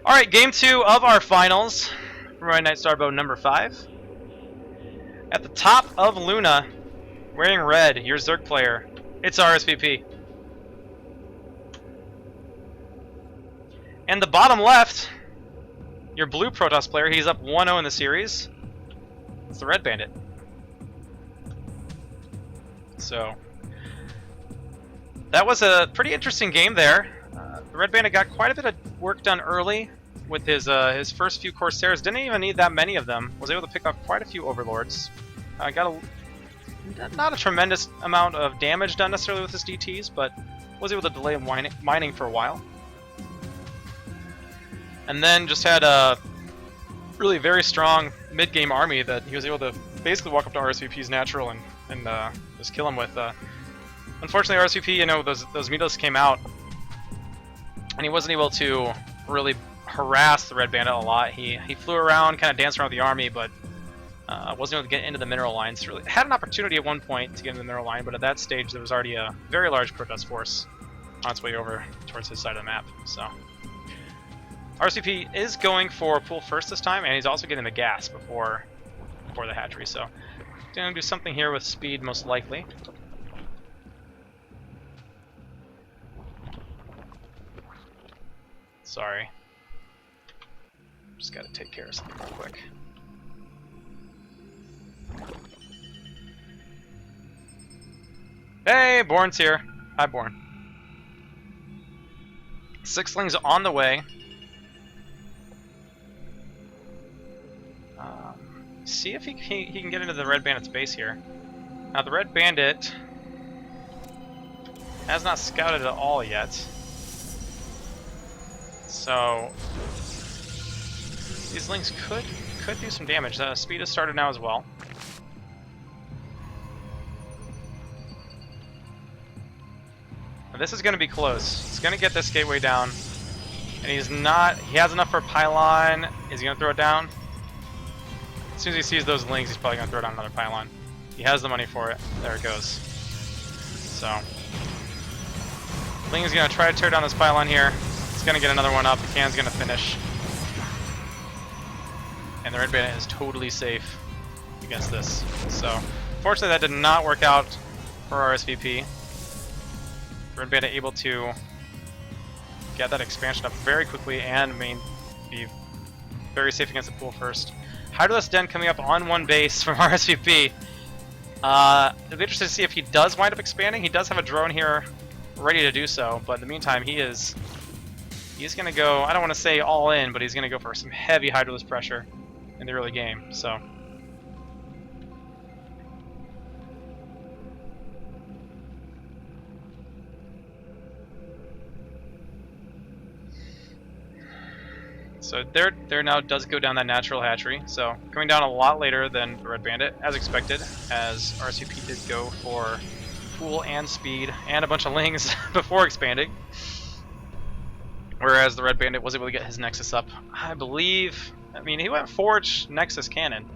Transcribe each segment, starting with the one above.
Alright, game 2 of our finals. Roy Knight Starbow number 5. At the top of Luna, wearing red, your Zerg player. It's rsvp. And the bottom left, your blue Protoss player. He's up 1-0 in the series. It's the Red Bandit. So, that was a pretty interesting game there. The Red Bandit got quite a bit of work done early with his first few Corsairs. Didn't even need that many of them. Was able to pick off quite a few Overlords. Got not a tremendous amount of damage done necessarily with his DTs, but was able to delay mining for a while. And then just had a really very strong mid-game army that he was able to basically walk up to rsvp's natural and just kill him with. Unfortunately, rsvp, you know, those Meatless came out, and he wasn't able to really harass the Red Bandit a lot. He flew around, kind of danced around with the army, but wasn't able to get into the mineral lines. Really had an opportunity at one point to get into the mineral line, but at that stage there was already a very large Protoss force on its way over towards his side of the map. So RSVP is going for pool first this time, and he's also getting the gas before the hatchery. So gonna do something here with speed, most likely. Sorry. Just gotta take care of something real quick. Hey, Born's here. Hi, Born. Sixlings on the way. See if he can get into the Red Bandit's base here. Now, the Red Bandit has not scouted at all yet. So these lings could do some damage. Speed has started now as well. Now this is going to be close. He's going to get this gateway down, and he has enough for a pylon. Is he going to throw it down? As soon as he sees those lings, he's probably going to throw down another pylon. He has the money for it. There it goes. So Ling is going to try to tear down this pylon here. He's going to get another one up. The cann's going to finish. And the Red Bandit is totally safe against this. So, fortunately that did not work out for RSVP. Red Bandit able to get that expansion up very quickly and be very safe against the pool first. Hydralisk Den coming up on one base from RSVP. It'll be interesting to see if he does wind up expanding. He does have a drone here ready to do so, but in the meantime he's going to go, I don't want to say all in, but he's going to go for some heavy Hydralisk pressure in the early game. So there now does go down that natural hatchery. So coming down a lot later than the Red Bandit, as expected, as RCP did go for pool and speed and a bunch of lings before expanding. Whereas the Red Bandit was able to get his Nexus up, I believe. I mean, he went Forge Nexus Cannon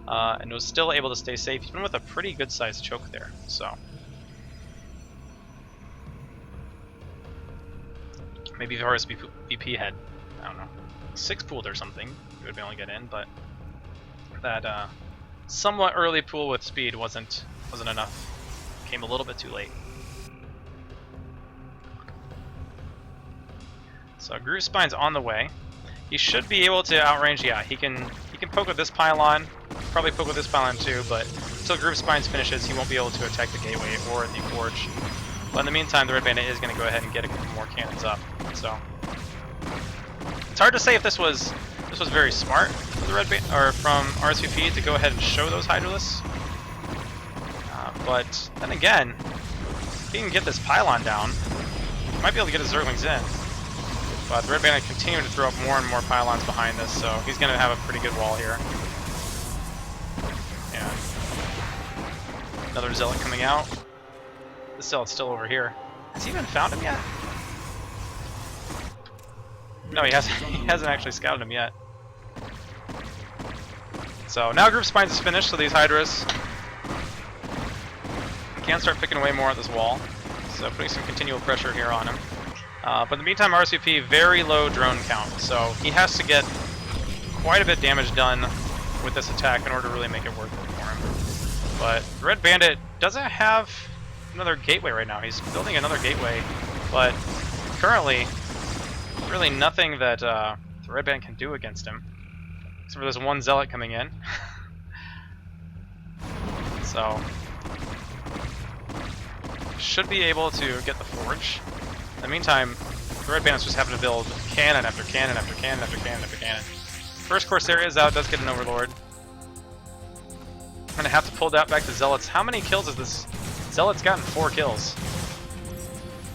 and was still able to stay safe, even with a pretty good sized choke there. So maybe if RSVP had, I don't know, 6 pooled or something, he would be able to get in. But that somewhat early pool with speed wasn't enough. Came a little bit too late. So Groove Spine's on the way. He should be able to outrange. Yeah, he can poke with this pylon, probably poke with this pylon too, but until Groove Spines finishes, he won't be able to attack the gateway or the forge. But in the meantime, the Red Bandit is going to go ahead and get a couple more cannons up. So it's hard to say if this was very smart for the Red Bandit or from RSVP to go ahead and show those Hydralisks. But then again, if he can get this pylon down, he might be able to get his Zerglings in. But the Red Bandit continuing to throw up more and more pylons behind this, so he's going to have a pretty good wall here. And another Zealot coming out. This Zealot's still over here. Has he even found him yet? No, he hasn't actually scouted him yet. So now Group Spines is finished, so these Hydras can start picking away more at this wall. So putting some continual pressure here on him. But in the meantime, RSVP, very low drone count, so he has to get quite a bit of damage done with this attack in order to really make it worth it for him. But the Red Bandit doesn't have another gateway right now. He's building another gateway, but currently, really nothing that the Red Bandit can do against him. Except for this one Zealot coming in. So, should be able to get the Forge. In the meantime, the Red Bandit's just having to build cannon after cannon after cannon after cannon after cannon. First Corsair is out, does get an Overlord. I'm gonna have to pull that back to Zealots. How many kills has this Zealot's gotten? 4 kills.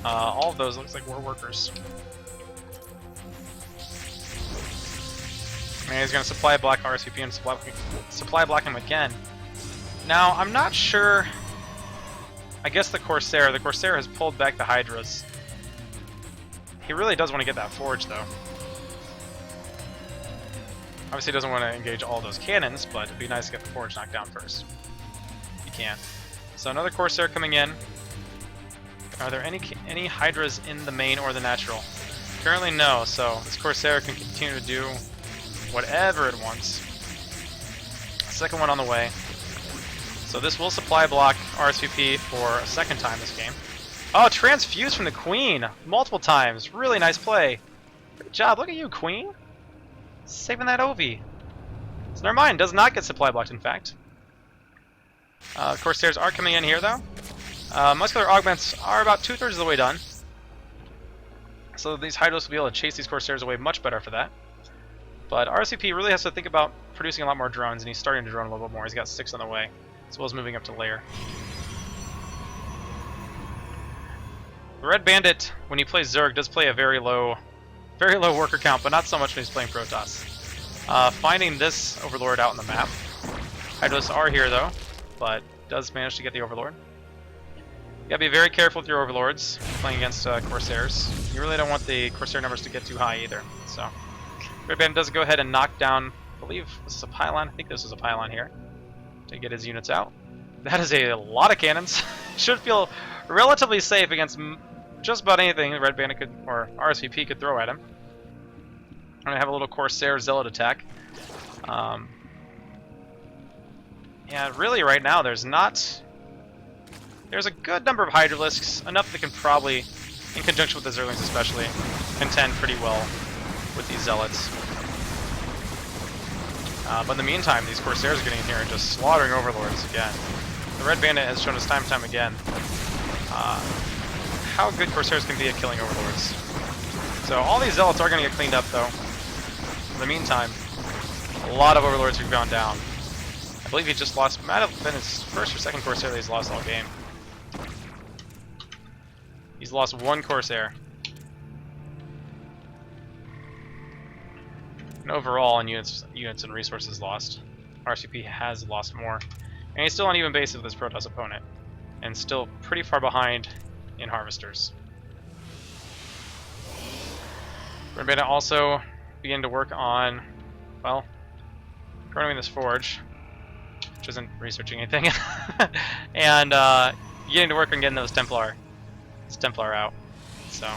All of those looks like War Workers. And he's gonna supply block RSVP and supply block him again. Now, I'm not sure. I guess the Corsair has pulled back the Hydras. He really does want to get that Forge, though. Obviously, he doesn't want to engage all those cannons, but it'd be nice to get the Forge knocked down first. He can. So another Corsair coming in. Are there any Hydras in the main or the natural? Currently, no. So this Corsair can continue to do whatever it wants. Second one on the way. So this will supply block RSVP for a second time this game. Oh, transfuse from the Queen! Multiple times. Really nice play. Good job. Look at you, Queen. Saving that OV. So never mind. Does not get supply blocked, in fact. Corsairs are coming in here, though. Muscular augments are about 2/3 of the way done. So these Hydros will be able to chase these Corsairs away much better for that. But RSVP really has to think about producing a lot more drones, and he's starting to drone a little bit more. He's got 6 on the way, as well as moving up to layer. The Red Bandit, when he plays Zerg, does play a very low worker count, but not so much when he's playing Protoss. Finding this Overlord out on the map. Hydros are here though, but does manage to get the Overlord. You gotta be very careful with your Overlords playing against Corsairs. You really don't want the Corsair numbers to get too high either. So, Red Bandit does go ahead and knock down, I believe this is a pylon. I think this is a pylon here to get his units out. That is a lot of cannons. Should feel relatively safe against just about anything Red Bandit could, or RSVP could throw at him. I'm gonna have a little Corsair Zealot attack. Yeah, really right now there's a good number of Hydralisks, enough that can probably, in conjunction with the Zerglings especially, contend pretty well with these Zealots. But in the meantime, these Corsairs are getting in here and just slaughtering Overlords again. The Red Bandit has shown us time and time again how good Corsairs can be at killing Overlords. So all these Zealots are going to get cleaned up though. In the meantime, a lot of Overlords have gone down. I believe he just lost, might have been his first or second Corsair that he's lost all game. He's lost 1 Corsair. And overall in units and resources lost, RCP has lost more. And he's still on even base with his Protoss opponent. And still pretty far behind in Harvesters. We're going to also begin to work on, well, growing this Forge, which isn't researching anything, and beginning to work on getting this Templar out. So,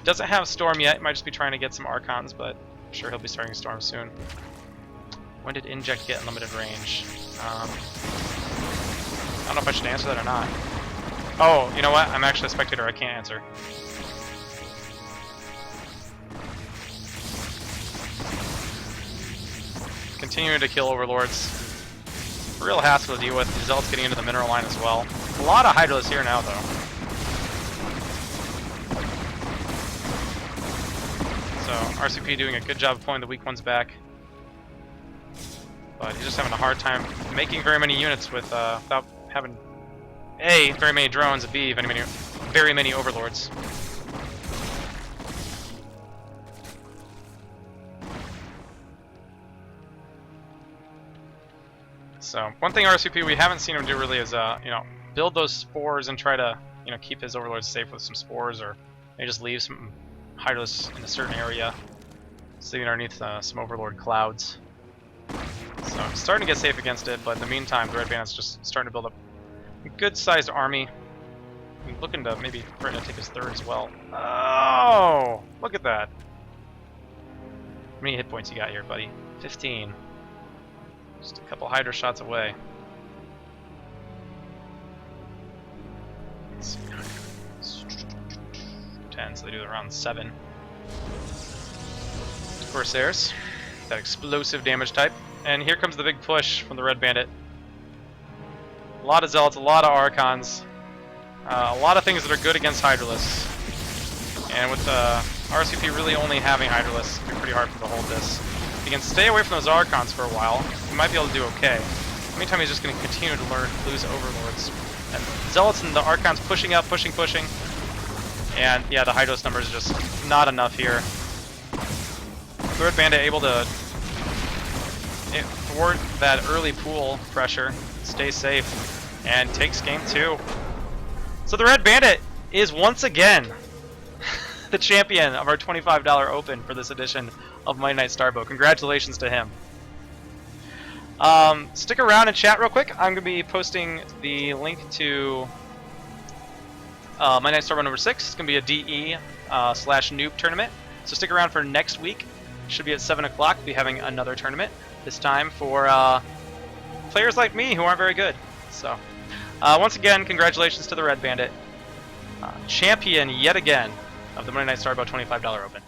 doesn't have Storm yet. Might just be trying to get some Archons, but I'm sure he'll be starting Storm soon. When did Inject get unlimited range? I don't know if I should answer that or not. Oh, you know what? I'm actually a spectator. I can't answer. Continuing to kill Overlords. Real hassle to deal with. The Zealots getting into the mineral line as well. A lot of Hydralisks here now, though. So, RCP doing a good job of pulling the weak ones back. But he's just having a hard time making very many units without having A, very many drones, and B, very many Overlords. So, one thing RSVP we haven't seen him do really is, build those spores and try to, keep his Overlords safe with some spores, or maybe just leave some Hydralisks in a certain area, sitting underneath some Overlord clouds. So, I'm starting to get safe against it, but in the meantime, the Red Bandit's just starting to build up a good-sized army. I'm looking to maybe threaten to take his third as well. Oh, look at that. How many hit points you got here, buddy? 15. Just a couple Hydra shots away. Let's see. 10, so they do around 7. Corsairs, that explosive damage type. And here comes the big push from the Red Bandit. A lot of Zealots, a lot of Archons, a lot of things that are good against Hydralisks. And with RSVP really only having Hydralisks, it'll be pretty hard for him to hold this. If he can stay away from those Archons for a while, he might be able to do okay. In the meantime, he's just going to continue to lose Overlords. And Zealots and the Archons pushing up, pushing. And yeah, the Hydros numbers are just not enough here. The Red Bandit able to thwart that early pool pressure, stay safe, and takes game 2. So the Red Bandit is once again the champion of our $25 Open for this edition of Mighty Knight Starbow. Congratulations to him. Stick around and chat real quick. I'm going to be posting the link to Mighty Knight Starbow number 6. It's going to be a DE/noob tournament. So stick around for next week. Should be at 7 o'clock. We'll be having another tournament. This time for players like me who aren't very good. So, once again, congratulations to the Red Bandit. Champion yet again of the Mighty Knight Starbow $25 Open.